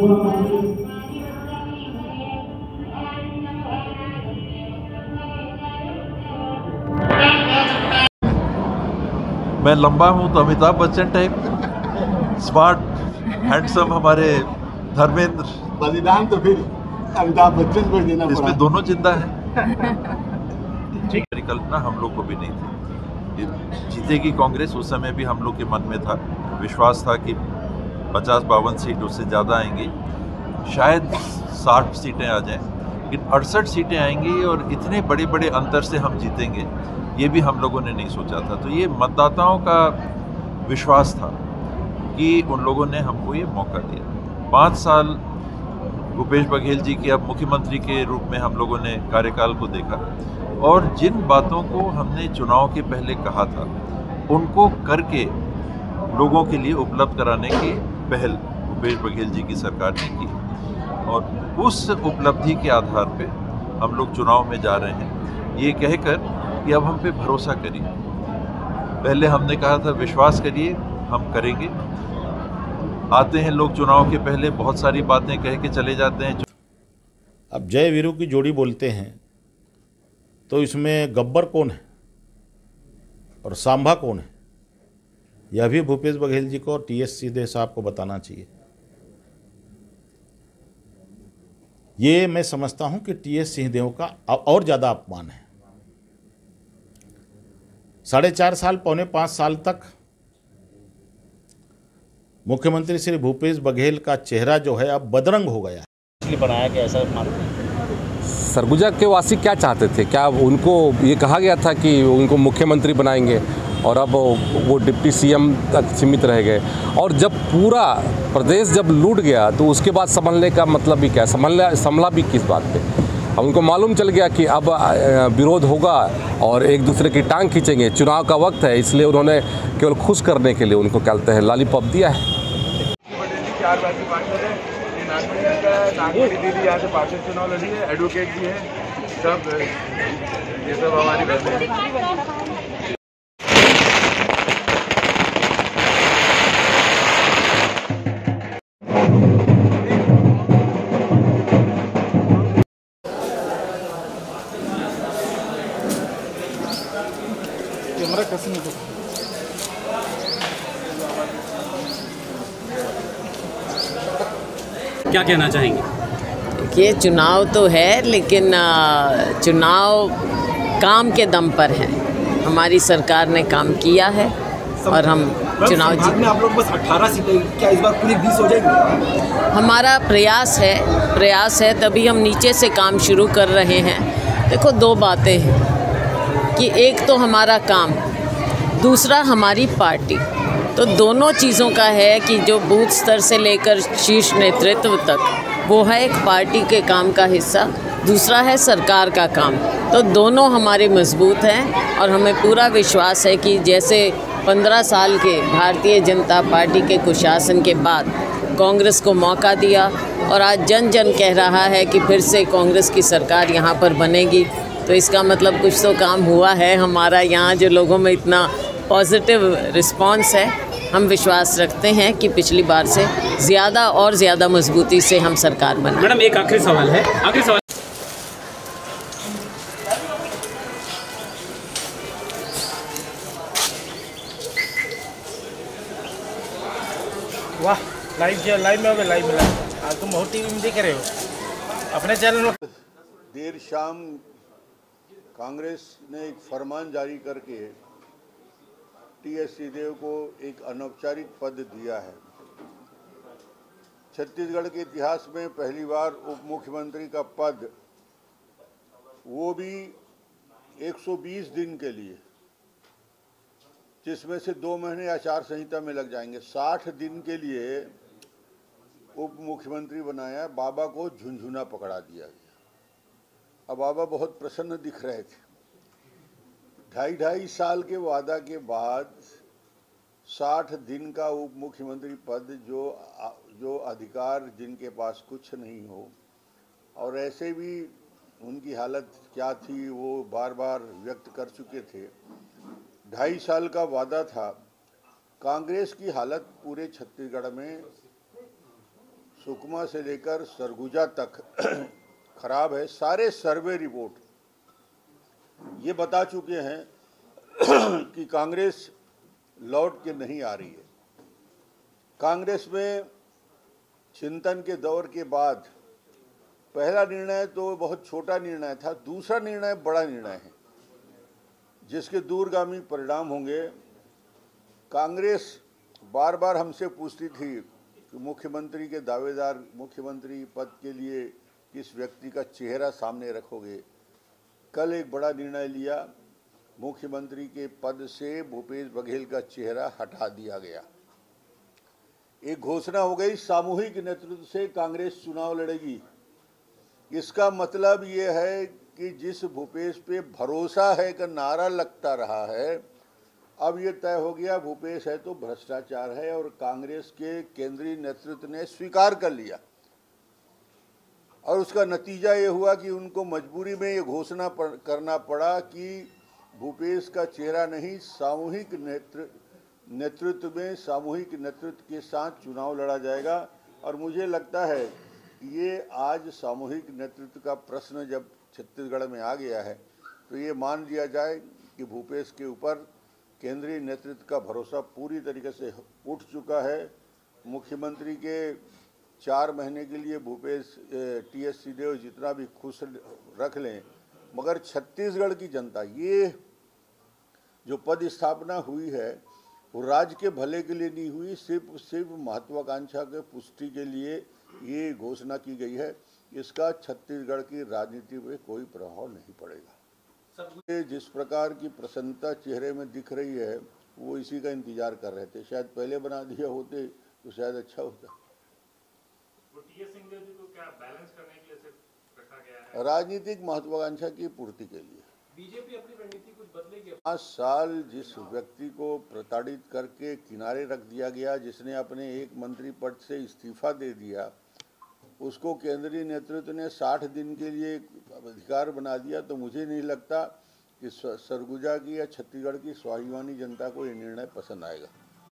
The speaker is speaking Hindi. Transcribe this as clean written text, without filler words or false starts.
मैं लंबा हूं तो Amitabh Bachchan type, smart handsome हमारे धर्मेंद्र, बलिदान तो फिर अमिताभ बच्चन को देना पड़ा। इसमें दोनों जिंदा है। परिकल्पना हम लोग को भी नहीं थी। जीतेगी कांग्रेस, उस समय भी हम लोग के मन में था, विश्वास था कि 50-52 सीट उससे ज़्यादा आएंगी, शायद 60 सीटें आ जाएं, लेकिन 68 सीटें आएंगी और इतने बड़े बड़े अंतर से हम जीतेंगे, ये भी हम लोगों ने नहीं सोचा था। तो ये मतदाताओं का विश्वास था कि उन लोगों ने हमको ये मौका दिया। 5 साल भूपेश बघेल जी के अब मुख्यमंत्री के रूप में हम लोगों ने कार्यकाल को देखा, और जिन बातों को हमने चुनाव के पहले कहा था उनको करके लोगों के लिए उपलब्ध कराने की पहल भूपेश बघेल जी की सरकार ने की, और उस उपलब्धि के आधार पे हम लोग चुनाव में जा रहे हैं, ये कहकर कि अब हम पे भरोसा करिए। पहले हमने कहा था विश्वास करिए, हम करेंगे। आते हैं लोग चुनाव के पहले बहुत सारी बातें कह के चले जाते हैं। अब जय वीरू की जोड़ी बोलते हैं तो इसमें गब्बर कौन है और सांभा कौन है, यह भी भूपेश बघेल जी को और टीएस सिंहदेव साहब को बताना चाहिए। ये मैं समझता हूं कि टीएस सिंहदेव का और ज़्यादा अपमान है। 4.5 साल, 4.25 साल तक मुख्यमंत्री श्री भूपेश बघेल का चेहरा जो है अब बदरंग हो गया है, इसलिए बनाया गया ऐसा मानते हैं। सरगुजा के वासी क्या चाहते थे? क्या उनको ये कहा गया था कि उनको मुख्यमंत्री बनाएंगे और अब वो डिप्टी सीएम तक सीमित रह गए, और जब पूरा प्रदेश जब लूट गया तो उसके बाद संभलने का मतलब भी क्या, संभला भी किस बात पे? अब उनको मालूम चल गया कि अब विरोध होगा और एक दूसरे की टांग खींचेंगे, चुनाव का वक्त है, इसलिए उन्होंने केवल खुश करने के लिए उनको कहते हैं लॉलीपॉप दिया है। 4 बार की बात करें, नागपुरी दीदी यहाँ से पार्षद चुनाव लड़ी है, एडवोकेट भी है, सब ये सब हमारी बहनें हैं। क्या कहना चाहेंगे? ये चुनाव तो है, लेकिन चुनाव काम के दम पर है। हमारी सरकार ने काम किया है और हम चुनाव जीत में। आप लोग बस 18 सीटें, क्या इस बार पूरी 20 हो जाएगी? हमारा प्रयास है, तभी हम नीचे से काम शुरू कर रहे हैं। देखो, 2 बातें हैं कि एक तो हमारा काम, दूसरा हमारी पार्टी। तो दोनों चीज़ों का है कि जो बूथ स्तर से लेकर शीर्ष नेतृत्व तक, वो है एक पार्टी के काम का हिस्सा, दूसरा है सरकार का काम। तो दोनों हमारे मजबूत हैं और हमें पूरा विश्वास है कि जैसे 15 साल के भारतीय जनता पार्टी के कुशासन के बाद कांग्रेस को मौका दिया और आज जन जन कह रहा है कि फिर से कांग्रेस की सरकार यहाँ पर बनेगी, तो इसका मतलब कुछ तो काम हुआ है हमारा यहाँ, जो लोगों में इतना पॉजिटिव रिस्पांस है। हम विश्वास रखते हैं कि पिछली बार से ज़्यादा और ज़्यादा मजबूती से हम सरकार बनाएं। मैडम, एक आखिरी सवाल है, वाह, लाइव में आज तुम बहुत टीवी में देख रहे हो अपने चैनल में। देर शाम कांग्रेस ने एक फरमान जारी करके टीएस सिंहदेव को एक अनौपचारिक पद दिया है। छत्तीसगढ़ के इतिहास में पहली बार उप मुख्यमंत्री का पद, वो भी 120 दिन के लिए, जिसमें से 2 महीने आचार संहिता में लग जाएंगे। 60 दिन के लिए उप मुख्यमंत्री बनाया। बाबा को झुनझुना पकड़ा दिया गया। अब बाबा बहुत प्रसन्न दिख रहे थे। 2.5 साल के वादा के बाद 60 दिन का उप मुख्यमंत्री पद, जो अधिकार जिनके पास कुछ नहीं हो, और ऐसे भी उनकी हालत क्या थी वो बार बार व्यक्त कर चुके थे। 2.5 साल का वादा था। कांग्रेस की हालत पूरे छत्तीसगढ़ में सुकमा से लेकर सरगुजा तक खराब है। सारे सर्वे रिपोर्ट ये बता चुके हैं कि कांग्रेस लौट के नहीं आ रही है। कांग्रेस में चिंतन के दौर के बाद पहला निर्णय तो बहुत छोटा निर्णय था, दूसरा निर्णय बड़ा निर्णय है जिसके दूरगामी परिणाम होंगे। कांग्रेस बार बार हमसे पूछती थी कि मुख्यमंत्री के दावेदार, मुख्यमंत्री पद के लिए किस व्यक्ति का चेहरा सामने रखोगे। कल एक बड़ा निर्णय लिया, मुख्यमंत्री के पद से भूपेश बघेल का चेहरा हटा दिया गया। एक घोषणा हो गई, सामूहिक नेतृत्व से कांग्रेस चुनाव लड़ेगी। इसका मतलब ये है कि जिस भूपेश पे भरोसा है का नारा लगता रहा है, अब ये तय हो गया भूपेश है तो भ्रष्टाचार है, और कांग्रेस के केंद्रीय नेतृत्व ने स्वीकार कर लिया। और उसका नतीजा ये हुआ कि उनको मजबूरी में ये घोषणा करना पड़ा कि भूपेश का चेहरा नहीं, सामूहिक नेतृत्व में, सामूहिक नेतृत्व के साथ चुनाव लड़ा जाएगा। और मुझे लगता है कि ये आज सामूहिक नेतृत्व का प्रश्न जब छत्तीसगढ़ में आ गया है तो ये मान लिया जाए कि भूपेश के ऊपर केंद्रीय नेतृत्व का भरोसा पूरी तरीके से उठ चुका है। मुख्यमंत्री के 4 महीने के लिए भूपेश टीएस सिंहदेव जितना भी खुश रख लें, मगर छत्तीसगढ़ की जनता, ये जो पद स्थापना हुई है वो राज्य के भले के लिए नहीं हुई, सिर्फ महत्वाकांक्षा के पुष्टि के लिए ये घोषणा की गई है। इसका छत्तीसगढ़ की राजनीति में कोई प्रभाव नहीं पड़ेगा। जिस प्रकार की प्रसन्नता चेहरे में दिख रही है वो इसी का इंतजार कर रहे थे। शायद पहले बना दिया होते तो शायद अच्छा होता। राजनीतिक महत्वाकांक्षा की पूर्ति के लिए बीजेपी अपनी रणनीति कुछ बदलेगी। 5 साल जिस व्यक्ति को प्रताड़ित करके किनारे रख दिया गया, जिसने अपने एक मंत्री पद से इस्तीफा दे दिया, उसको केंद्रीय नेतृत्व ने 60 दिन के लिए अधिकार बना दिया, तो मुझे नहीं लगता कि सरगुजा की या छत्तीसगढ़ की स्वाभिमानी जनता को ये निर्णय पसंद आएगा।